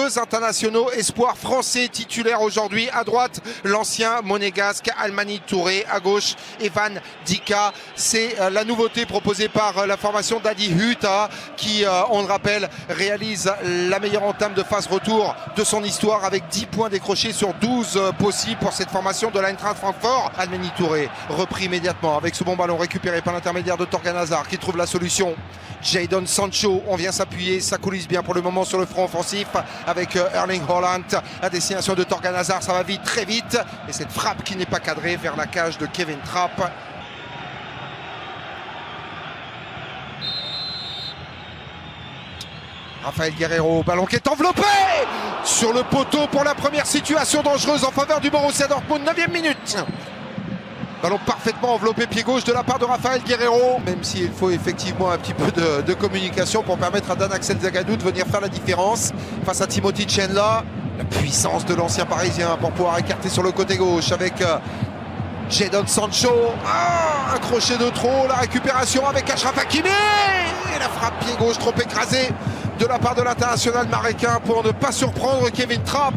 deux internationaux espoirs français titulaires aujourd'hui. À droite, l'ancien monégasque Almani Touré. À gauche, Evan Dika. C'est la nouveauté proposée par la formation d'Adi Huta qui, on le rappelle, réalise la meilleure entame de phase retour de son histoire avec 10 points décrochés sur 12 possibles pour cette formation de l'Eintracht Francfort. Almani Touré repris immédiatement avec ce bon ballon récupéré par l'intermédiaire de Torgan Hazard qui trouve la solution. Jadon Sancho, on vient s'appuyer, ça coulisse bien pour le moment sur le front offensif avec Erling Haaland à destination de Torgan Hazard, ça va vite, très vite, et cette frappe qui n'est pas cadrée vers la cage de Kevin Trapp. Rafael Guerreiro, ballon qui est enveloppé sur le poteau pour la première situation dangereuse en faveur du Borussia Dortmund, 9e minute. Ballon parfaitement enveloppé pied gauche de la part de Rafael Guerreiro, même s'il faut effectivement un petit peu de communication pour permettre à Dan Axel Zagadou de venir faire la différence face à Timothy Chandler. La puissance de l'ancien parisien pour pouvoir écarter sur le côté gauche avec Jadon Sancho. Un crochet de trop, la récupération avec Achraf Hakimi et la frappe pied gauche trop écrasée de la part de l'international marocain pour ne pas surprendre Kevin Trapp.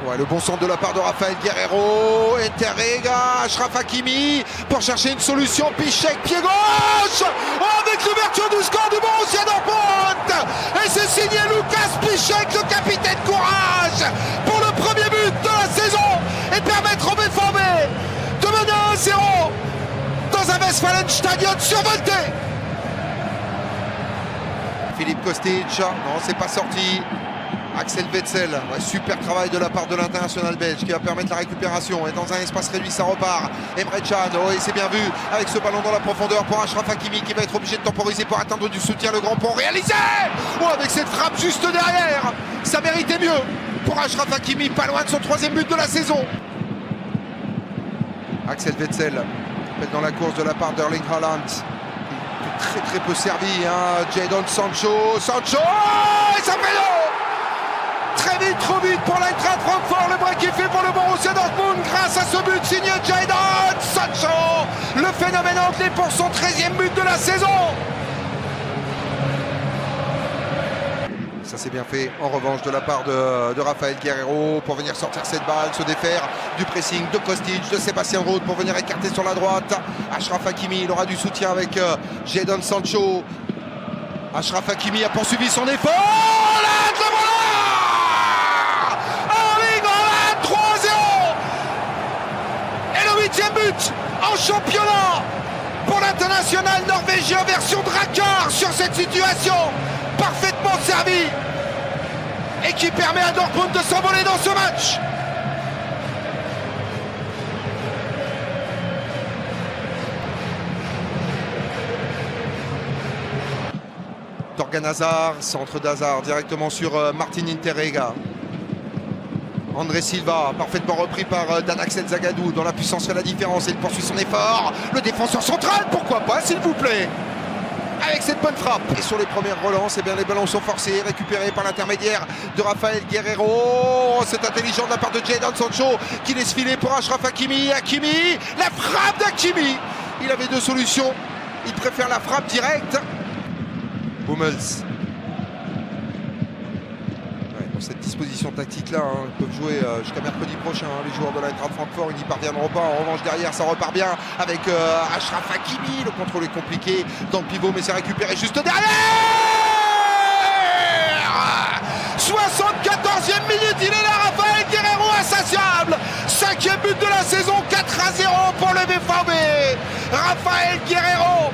Ouais, le bon centre de la part de Rafael Guerreiro, Interrega, Achraf Hakimi pour chercher une solution. Piszczek, pied gauche, avec l'ouverture du score du Borussia Dortmund. Et c'est signé Lukasz Piszczek, le capitaine courage, pour le premier but de la saison et permettre au BVB de mener 1-0 dans un Westfalenstadion survolté. Filip Kostic, non, c'est pas sorti. Axel Witsel, ouais, super travail de la part de l'international belge qui va permettre la récupération. Et dans un espace réduit, ça repart. Emre Can, oh, et c'est bien vu avec ce ballon dans la profondeur pour Achraf Hakimi qui va être obligé de temporiser pour atteindre du soutien. Le grand pont réalisé. Oh, avec cette frappe juste derrière, ça méritait mieux pour Achraf Hakimi, pas loin de son 3e but de la saison. Axel Witsel dans la course de la part d'Erling Haaland. Très peu servi, hein. Jadon Sancho, et ça fait l'eau. Très vite, trop vite pour l'Eintracht Francfort. Le break est fait pour le Borussia Dortmund grâce à ce but signé Jadon Sancho. Le phénomène anglais pour son 13e but de la saison. Ça s'est bien fait en revanche de la part de Rafael Guerreiro pour venir sortir cette balle, se défaire du pressing de Kostic, de Sébastien Rode pour venir écarter sur la droite. Achraf Hakimi, il aura du soutien avec Jadon Sancho. Achraf Hakimi a poursuivi son effort. But en championnat pour l'international norvégien version Drakkar sur cette situation parfaitement servie et qui permet à Dortmund de s'envoler dans ce match. Torgan Hazard, centre d'Hazard directement sur Martin Interrega. André Silva, parfaitement repris par Dan Axel Zagadou, dont la puissance fait la différence et il poursuit son effort. Le défenseur central, pourquoi pas, s'il vous plaît, avec cette bonne frappe. Et sur les premières relances, eh bien, les ballons sont forcés, récupérés par l'intermédiaire de Rafael Guerreiro. C'est intelligent de la part de Jadon Sancho qui laisse filer pour Achraf Hakimi. Hakimi, la frappe d'Hakimi. Il avait deux solutions, il préfère la frappe directe. Hummels. Dans cette disposition tactique-là, hein, ils peuvent jouer jusqu'à mercredi prochain. Hein, les joueurs de l'Eintracht Francfort, ils n'y parviendront pas. En revanche, derrière, ça repart bien avec Achraf Hakimi. Le contrôle est compliqué dans le pivot, mais c'est récupéré juste derrière. 74e minute, il est là, Rafael Guerreiro, insatiable. 5e but de la saison, 4-0 pour le BVB. Rafael Guerreiro,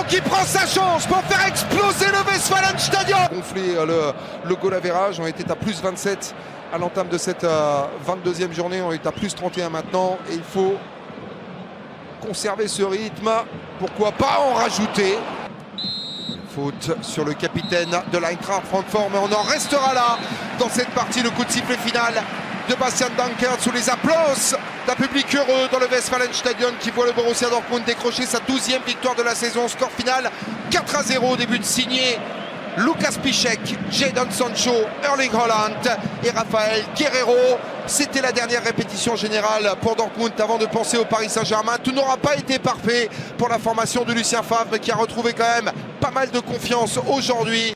qui prend sa chance pour faire exploser le Westfalenstadion. Gonflé le goal average, on était à plus 27 à l'entame de cette 22e journée, on est à plus 31 maintenant et il faut conserver ce rythme, pourquoi pas en rajouter. Faute sur le capitaine de l'Eintracht Francfort, mais on en restera là dans cette partie. Le coup de sifflet final de Bastian Dankert sous les applaudissements d'un public heureux dans le Westfalenstadion qui voit le Borussia Dortmund décrocher sa 12e victoire de la saison. Score final 4-0, début de signé Lukasz Piszczek, Jadon Sancho, Erling Haaland et Rafael Guerreiro. C'était la dernière répétition générale pour Dortmund avant de penser au Paris Saint-Germain. Tout n'aura pas été parfait pour la formation de Lucien Favre qui a retrouvé quand même pas mal de confiance aujourd'hui.